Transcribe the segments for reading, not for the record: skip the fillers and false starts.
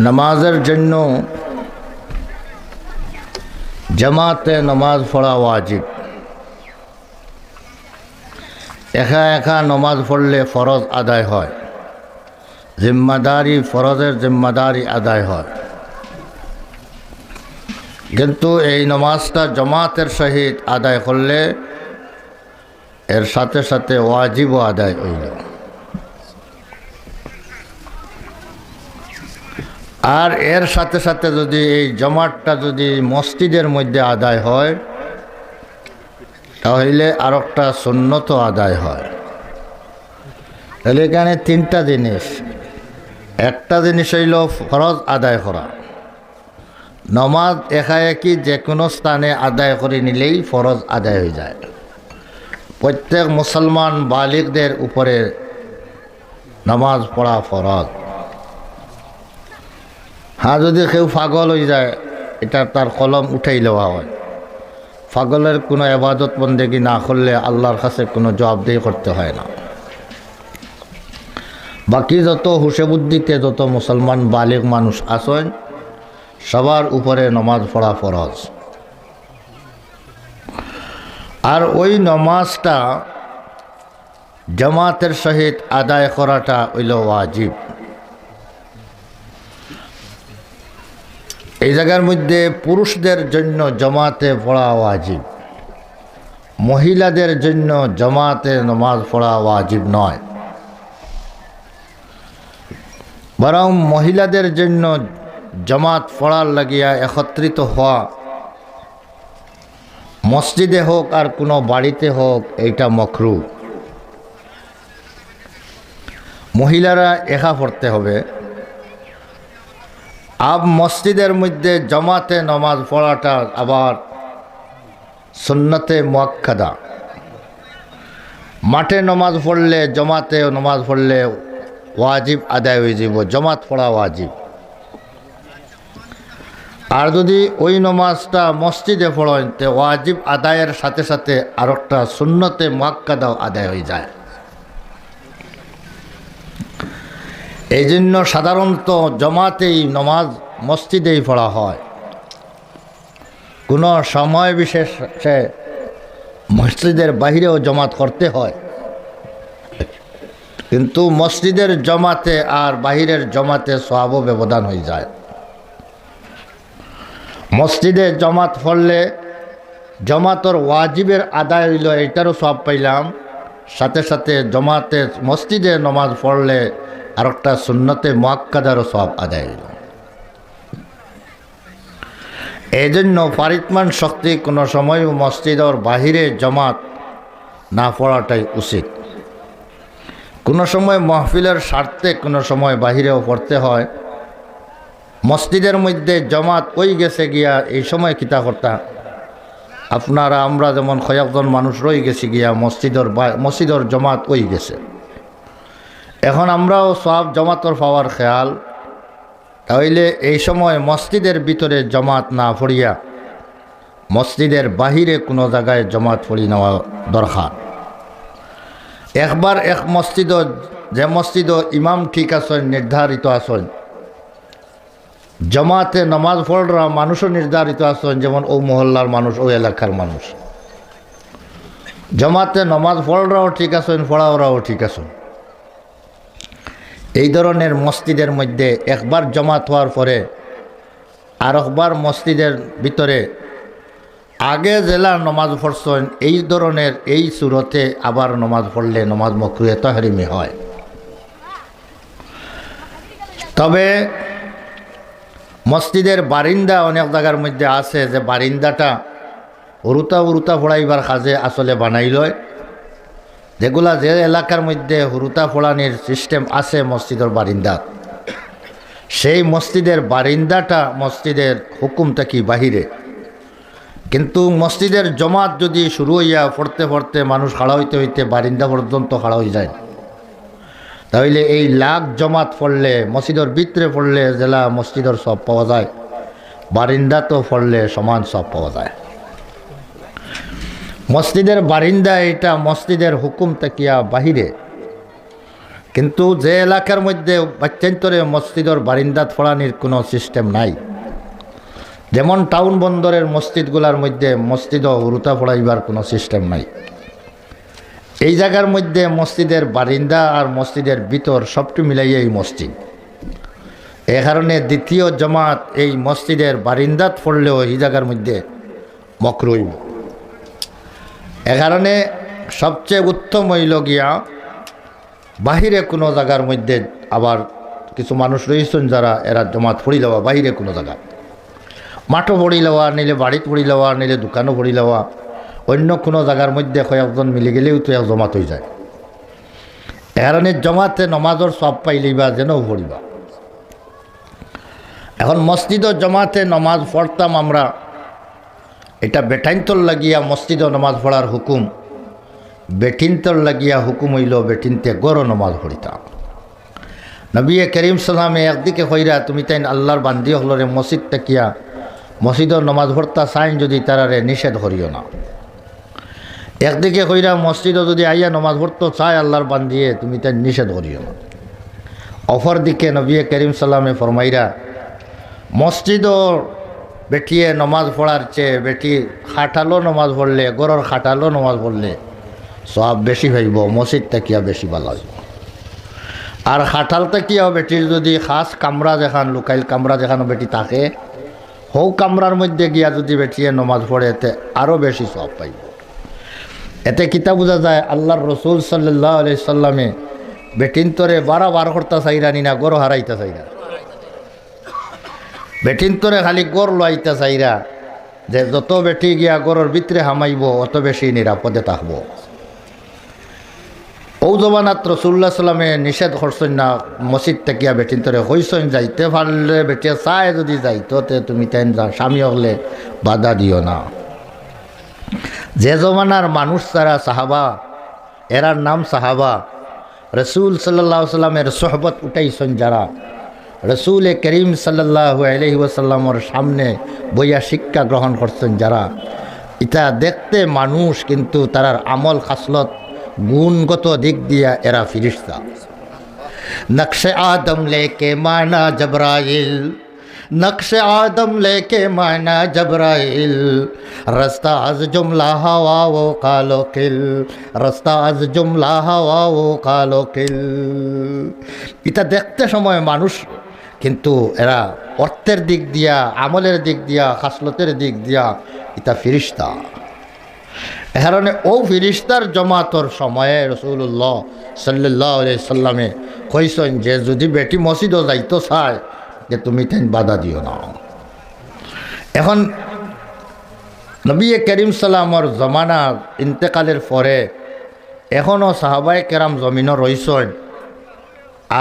নামাজের জন্য জামাতে নামাজ পড়া ওয়াজিব। একা একা নামাজ পড়লে ফরজ আদায় হয়, ফরজের জিম্মাদারি আদায় হয়। কিন্তু এই নামাজটা জামাতের সহিত আদায় করলে এর সাথে সাথে ওয়াজিবও আদায় হইল। আর এর সাথে সাথে যদি এই জামাতটা যদি মসজিদের মধ্যে আদায় হয় তাহলে আর একটা সুন্নত আদায় হয়। তাহলে এখানে তিনটা জিনিস। একটা জিনিস হইল ফরজ আদায় করা। নামাজ একাএকি যে কোনো স্থানে আদায় করে নিলেই ফরজ আদায় হয়ে যায়। প্রত্যেক মুসলমান বালিগদের উপরে নামাজ পড়া ফরজ। হ্যাঁ, যদি কেউ পাগল হয়ে যায় এটা তার কলম উঠাই লওয়া হয়। পাগলের কোনো ইবাদত বন্দেগী না করলে আল্লাহর কাছে কোনো জবাবদেহি করতে হয় না। বাকি যত হুশে বুদ্ধিতে যত মুসলমান বালিগ মানুষ আছেন সবার উপরে নামাজ পড়া ফরজ। আর ওই নামাজটা জামাতের সহিত আদায় করাটা হইল ওয়াজিব। এই জায়গার মধ্যে পুরুষদের জন্য জামাতে পড়া ওয়াজিব, মহিলাদের জন্য জামাতে নামাজ পড়া ওয়াজিব নয়। বরং মহিলাদের জন্য জামাত পড়ার লাগিয়া একত্রিত হওয়া, মসজিদে হোক আর কোনো বাড়িতে হোক, এইটা মাকরু। মহিলারা একা পড়তে হবে। আব মসজিদের মধ্যে জামাতে নামাজ পড়াটা আবার সুন্নতে মুআক্কাদা। মাঠে নামাজ পড়লে জামাতে নামাজ পড়লে ওয়াজিব আদায় হয়ে যাব, জামাত পড়া ওয়াজিব। আর যদি ওই নামাজটা মসজিদে পড়েন তো ওয়াজিব আদায়ের সাথে সাথে আর একটা সুন্নতে মুআক্কাদাও আদায় হয়ে যায়। এই জন্য সাধারণত জামাতেই নামাজ মসজিদেই পড়া হয়। কোনো সময় বিশেষে মসজিদের বাহিরেও জামাত করতে হয়, কিন্তু মসজিদের জামাতে আর বাহিরের জামাতে সওয়াবও ব্যবধান হয়ে যায়। মসজিদে জামাত পড়লে জামাতর ওয়াজিবের আদায় হইল, এটারও সওয়াব পাইলাম। সাথে সাথে জামাতে মসজিদে নামাজ পড়লে আর একটা সুন্নতে মুআক্কাদারও সওয়াব আদায় হইল। এই জন্য পারিতমান শক্তি কোনো সময় মসজিদের বাহিরে জামাত না পড়াটাই উচিত। কোনো সময় মাহফিলের স্বার্থে কোনো সময় বাহিরেও পড়তে হয়। মসজিদের মধ্যে জামাত ওই গেছে গিয়া এই সময় কিতা করতা আপনারা আমরা যেমন কয়েকজন মানুষ রয়ে গেছি গিয়া মসজিদের জামাত ওই গেছে। এখন আমরাও সব জামাতর পাওয়ার খেয়াল, তাহলে এই সময় মসজিদের ভিতরে জামাত না পড়িয়া মসজিদের বাহিরে কোনো জায়গায় জামাত পড়ি নেওয়া দরকার। একবার এক মসজিদ, যে মসজিদ ইমাম ঠিক আছেন, নির্ধারিত আছেন, জামাতে নামাজ পড়া মানুষও নির্ধারিত আছেন, যেমন ও মহল্লার মানুষ, ও এলাকার মানুষ। জামাতে নামাজ পড়াও ঠিক আছেন, পড়াওরাও ঠিক আছেন। এই ধরনের মসজিদের মধ্যে একবার জামাত হওয়ার পরে আর একবার মসজিদের ভিতরে আগে জেলা নামাজ পড়ছেন, এই ধরনের এই সুরতে আবার নামাজ পড়লে নামাজ মাকরুহে তাহরিমি হয়। তবে মসজিদের বারিন্দা অনেক জায়গার মধ্যে আছে যে বারিন্দাটা হুরুতা ফোড়াইবার কাজে আসলে বানাই লয়। যেগুলা যে এলাকার মধ্যে হুরুতা ফোড়ানির সিস্টেম আছে মসজিদের বারিন্দা, সেই মসজিদের বারিন্দাটা মসজিদের হুকুমটা কি বাহিরে। কিন্তু মসজিদের জামাত যদি শুরু হইয়া পড়তে পড়তে মানুষ খাড়া হইতে হইতে বারিন্দা পর্যন্ত খাড়া হয়ে যায়, তাহলে এই লাখ জামাত পড়লে মসজিদের ভিতরে পড়লে জেলা মসজিদের সব পাওয়া যায়, বারিন্দা তো পড়লে সমান সব পাওয়া যায়। মসজিদের বারিন্দা এটা মসজিদের হুকুম তাকিয়া বাহিরে, কিন্তু যে এলাকার মধ্যে বাচ্চান্তরে মসজিদর বারিন্দাত ফড়ানির কোনো সিস্টেম নাই, যেমন টাউন বন্দরের মসজিদগুলোর মধ্যে মসজিদও উরুতা ফড়াইবার কোনো সিস্টেম নাই, এই জায়গার মধ্যে মসজিদের বারিন্দা আর মসজিদের ভিতর সবটি মিলাইয়া এই মসজিদ। এ কারণে দ্বিতীয় জামাত এই মসজিদের বারিন্দাত পড়লেও এই জায়গার মধ্যে মকরুহ। এ কারণে সবচেয়ে উত্তম হইল গিয়া বাহিরে কোনো জায়গার মধ্যে, আবার কিছু মানুষ রয়েছেন যারা এরা জমাত পড়ি লওয়া বাহিরে কোনো জায়গা, মাঠও পড়ি লওয়া, নিলে বাড়িত পড়ি লওয়া, নিলে দোকানও পড়ি লওয়া, অন্য কোনো জায়গার মধ্যে কয়েকজন মিলে গেলেও তো এক জমাত হয়ে যায়। এ কারণে জমাতে নমাজর সব পাইলেইবা যেন পড়িবা। এখন মসজিদও জমাতে নমাজ পড়তাম আমরা, এটা বেটাইন্তর লাগিয়া মসজিদও নমাজ পড়ার হুকুম, বেটিনতর লাগিয়া হুকুম হইল বেটিনতে গড় নমাজ পড়িতাম। নবী করিম সাল্লামে একদিকে কইরা তুমি তাই আল্লাহর বান্দি হলরে মসজিদ তাকিয়া মসজিদর নমাজ পড়তা চাইন যদি তারারে নিষেধ করিও না। একদিকে কইরা মসজিদও যদি আইয়া নমাজ পড়তো চাই আল্লাহর বান্দিয়ে তুমি তাই নিষেধ করিও না। অপর দিকে নবী করিম সাল্লামে ফরমাইরা মসজিদও বেটিয়ে নমাজ পড়ার চেয়ে বেটি খাটালো নমাজ পড়লে, গড়র খাটালো নমাজ পড়লে সব বেশি ভাইব, মসজিদ তাকিয়া বেশি ভালো হইব। আর খাটাল তাকিয়াও বেটির যদি খাস কামরা যেখান লুকাইল কামরা যেখানে বেটি থাকে, হৌ কামরার মধ্যে গিয়া যদি বেটিয়ে নমাজ পড়ে এতে আরও বেশি সব পাইব। এতে কিতা বোঝা যায় আল্লাহর রসুল সাল্লাল্লাহু আলাইহি সাল্লামে বেটিনতরে বারবার করতা চাইরানি না গড় হারাইতা চাইরা, বেটিনতরে খালি গড় লইতা চাইরা যে যত বেটি গিয়া গড়ের ভিতরে হামাইব অত বেশি নিরাপদে থাকবো। ও জমানাত রসুল্লাহ সাল্লামে নিষেধ করছেন না মসজিদ থেকে বেটিনতরে হইছেন যাইতে পারলে বেটিয়া চায় যদি যাইতো তে তুমি তাই স্বামী হলে বাধা দিও না। যে জমানার মানুষ তারা সাহাবা, এরার নাম সাহাবা, রসুল সাল্লাল্লাহু আলাইহি সাল্লামের সোহবত উঠাইছেন যারা, রসুল করিম সাল্লাল্লাহু আলাইহি ওয়াসাল্লামের সামনে বইয়া শিক্ষা গ্রহণ করছেন যারা, এটা দেখতে মানুষ কিন্তু তারার আমল খাসলত গুণগত দিক দিয়া এরা ফিরিস্তা। নকশে আদম লেকে মানা জবরাইল, নকশে আদম লেকে মানা জবরাইল, রাস্তা আজ জুমলা হাওয়া ও কালো কিল, রাস্তা আজ জুমলা হাওয়া ও কালো কিল। এটা দেখতে সময় মানুষ কিন্তু এরা অর্থের দিক দিয়া, আমলের দিক দিয়া, খাসলতের দিক দিয়া এটা ফিরিস্তা। এ কারণে ও ফিরিস্তার জমাতর সময়ে রাসূলুল্লাহ সাল্লাল্লাহু আলাইহি সাল্লামে কইছেন যে যদি বেটি মসজিদও যাইতো চায় যে তুমি তাই বাধা দিও না। এখন নবী করিম সাল্লামর জমানা ইন্তেকালের পরে এখনও সাহাবায়ে কেরাম জমিনও রইছেন।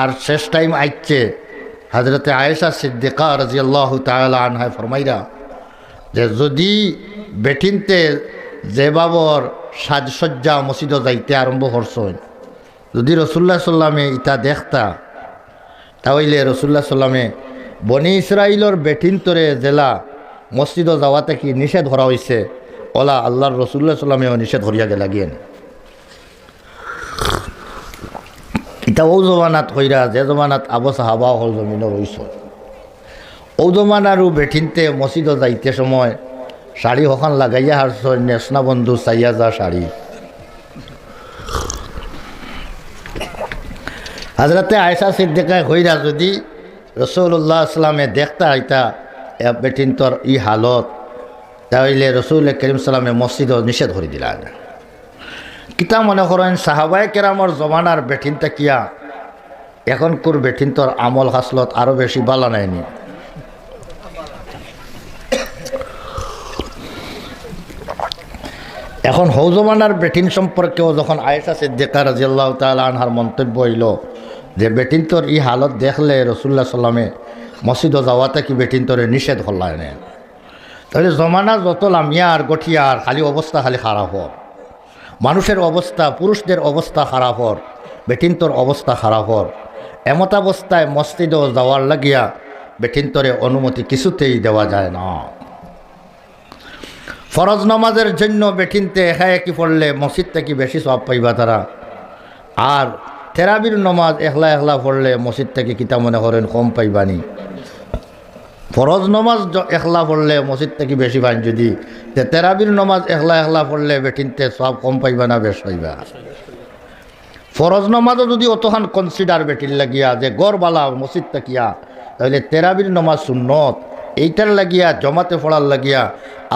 আর শেষ টাইম আইচ্ছে হযরতে আয়েশা সিদ্দিকা রাদিয়াল্লাহু তাআলা আনহা ফরমাইরা যে যদি বেটিনতে যে বাবর সাজসজ্জা মসজিদে যাইতে আরম্ভ করছেন, যদি রাসূলুল্লাহ সাল্লামে ইটা দেখতা তাহলে রাসূলুল্লাহ সাল্লামে বনি ইসরাইলর বেটিনতরে জেলা মসজিদে যাওয়াতে কি নিষেধ করা হয়েছে, ওলা আল্লাহর রাসূলুল্লাহ সাল্লামেও নিষেধ করিয়া গেলা গিয়েন। এটা ও জমানাত কইরা যে জমানাত আবু সাহাবা হল জমিন রইছে, ও জমানারও বেঠিনতে মসজিদে যাইতে সময় শাড়ি হখান লাগাইয়া হারছেন নেশনা বন্ধু চাইয়া যা শাড়ি। হযরতে আয়েশা সিদ্দিকা কইরা যদি রাসূলুল্লাহ সাল্লামে দেখতা আইতা বেটিনতর ই হালত, তাহলে রাসূল করিম সাল্লামে মসজিদে নিষেধ করে দিলেন। কিতা মনে করেন সাহাবায়ে কেরামর জমানার বেঠিনটা কিয়া এখনকার বেঠিনতর আমল হাসলত আরও বেশি বালা নাইনি। এখন হৌ জমানার বেটিন সম্পর্কেও যখন আয়েশা সিদ্দিকা রাদিয়াল্লাহু তাআলা আনহার মন্তব্য হইল যে বেটিনতর ই হালত দেখলে রাসূলুল্লাহ সাল্লামে মসজিদে যাওয়াতে কি বেটিনতরে নিষেধ করলেন, তাহলে জমানা যত লামিয়া আর গঠিয়া আর খালি অবস্থা খালি খারাপ হর, মানুষের অবস্থা, পুরুষদের অবস্থা খারাপ হর, বেটিনতর অবস্থা খারাপ হর। এমত অবস্থায় মসজিদে যাওয়ার লাগিয়া বেটিনতরে অনুমতি কিছুতেই দেওয়া যায় না। ফরজ নামাজের জন্য বেঠিনতে একা একই পড়লে মসজিদ থেকে বেশি সওয়াব পাইবা তারা, আর তেরাবির নমাজ একলা একলা পড়লে মসজিদ থেকে কিতা মনে করেন কম পাইবানি, ফরজ নমাজ একলা পড়লে মসজিদ থেকে বেশি পাইন, যদি তেরাবির নমাজ একলা একলা পড়লে বেটিনতে সব কম পাইবা না বেশ পাইবা। ফরজ নমাজও যদি অতখান কনসিডার বেটির লাগিয়া যে গড়বালা মসজিদ থাকিয়া, তাহলে তেরাবির নমাজ সুন্নত এইটার লাগিয়া জমাতে পড়ার লাগিয়া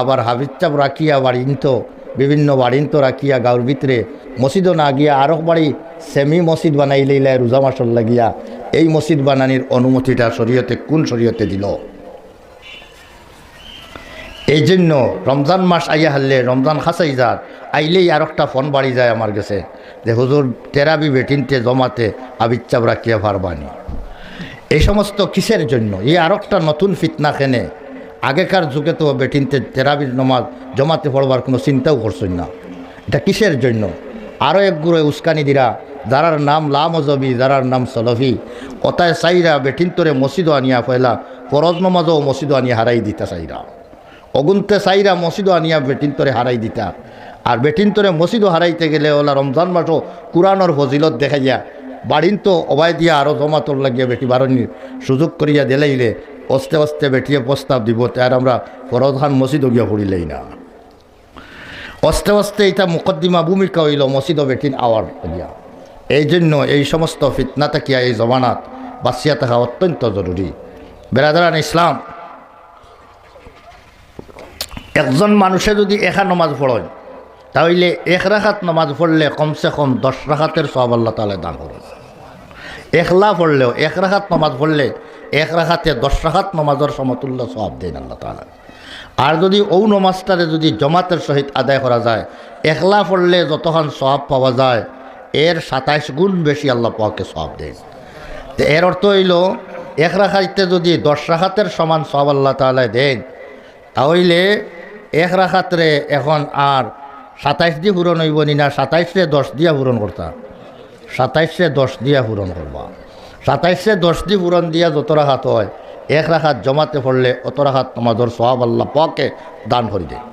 আবার হাবিজ রাখিয়া বাড়িন্ত বিভিন্ন বাড়িন্ত রাখিয়া গাঁর ভিতরে মসজিদও না গিয়া আরো বাড়ি সেমি মসজিদ বানাই লইলে রোজা মাসর লাগিয়া এই মসজিদ বানানির অনুমতিটা শরীয়তে কোন শরীয়তে দিল? এই জন্য রমজান মাস আইয়া হারলে রমজান খাসাই যার আইলেই আর একটা ফোন বাড়ি যায় আমার কাছে যে হুজুর তেরাবি বেটিনতে জমাতে আবিচ্চাব রাখিয়া পারবানি। এই সমস্ত কিসের জন্য? এই আর একটা নতুন ফিতনা খেনে। আগেকার যুগে তো বেটিনতে তেরাবির নমাজ জমাতে পড়বার কোনো চিন্তাও করছেন না। এটা কিসের জন্য? আরও এক গুড়ে উস্কানি দিরা, যারার নাম লামজবি, যারার নাম সলফি, অতায় চাইরা বেটিনতরে মসজিদও আনিয়া পয়লা ফরজ নমাজও মসজিদও আনিয়া হারাই দিতা চাইরা, অগুনতে চাইরা মসজিদও আনিয়া বেটিনতরে হারাই দিতা। আর বেটিনতরে মসজিদও হারাইতে গেলে ওলা রমজান মাসও কুরআনের ফজিলত দেখাইয়া বাড়িন তো অবাই দিয়া আরও জমাতর লাগিয়া বেটি বারণির সুযোগ করিয়া দিলাইলে অস্তে অস্তে বেটিয়ে প্রস্তাব দিব, তার আমরা ফরজখান মসজিদও গিয়া পড়িলেই না। অস্তে অস্তে এটা মুকদ্দিমা ভূমিকা হইল মসজিদও বেটিন আওয়ার দিয়া। এই জন্য এই সমস্ত ফিতনা থাকিয়া এই জমানাত বাঁচিয়া থাকা অত্যন্ত জরুরি। বেরাদারান ইসলাম, একজন মানুষে যদি একা নমাজ পড়েন, তাহলে এক রাখাত নমাজ পড়লে কমসে কম 10 রাখাতের সওয়াব আল্লাহ তাআলা দান করেন। একলা পড়লেও এক রাখাত নমাজ পড়লে এক রাখাতে 10 রাখাত নমাজের সমতুল্য সওয়াব দেন আল্লাহ তাআলা। আর যদি ও নমাজটারে যদি জমাতের সহিত আদায় করা যায়, একলা পড়লে যতক্ষণ সওয়াব পাওয়া যায় এর 27 গুণ বেশি আল্লাহ পাককে সওয়াব দেন। তো এর অর্থ হইল এক রাখাতে যদি 10 রাখাতের সমান সওয়াব আল্লাহ তাআলা দেন, তাহলে এক রাখাতরে এখন আর 27 দিয়ে পূরণ হইব না, 27-এ 10 দিয়া পূরণ করতা, 27-এ 10 দিয়া পূরণ করবা। 27-এ 10 দিয়ে পূরণ দিয়া যত রাখাত হয়, এক রাখাত জমাতে পড়লে অত রাখাত নামাজের সওয়াব আল্লাহ পাকে দান করে দেয়।